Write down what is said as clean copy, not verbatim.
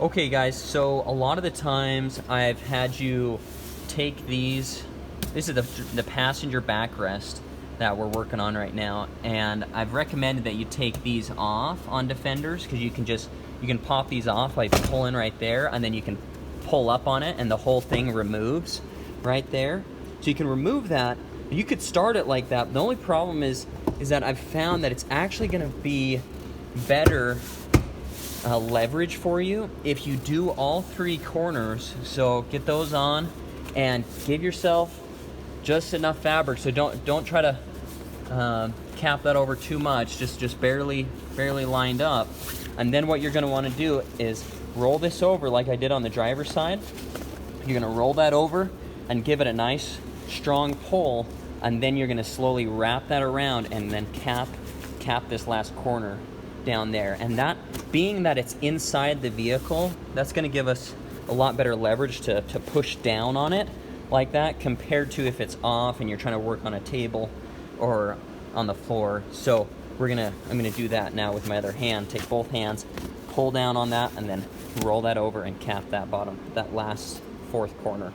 Okay guys, so a lot of the times I've had you take these, this is the passenger backrest that we're working on right now, and I've recommended that you take these off on Defenders because you can pop these off by pulling right there, and then you can pull up on it and the whole thing removes right there. So you can remove that. You could start it like that. The only problem is that I've found that it's actually going to be better leverage for you if you do all three corners. So get those on and give yourself just enough fabric. So don't try to cap that over too much. Just barely lined up. And then what you're going to want to do is roll this over like I did on the driver's side. You're going to roll that over and give it a nice strong pull, and then you're going to slowly wrap that around and then cap this last corner down there. And that, being that it's inside the vehicle, that's going to give us a lot better leverage to push down on it like that, compared to if it's off and you're trying to work on a table or on the floor. So I'm gonna do that now with my other hand. Take both hands, pull down on that, and then roll that over and cap that last fourth corner.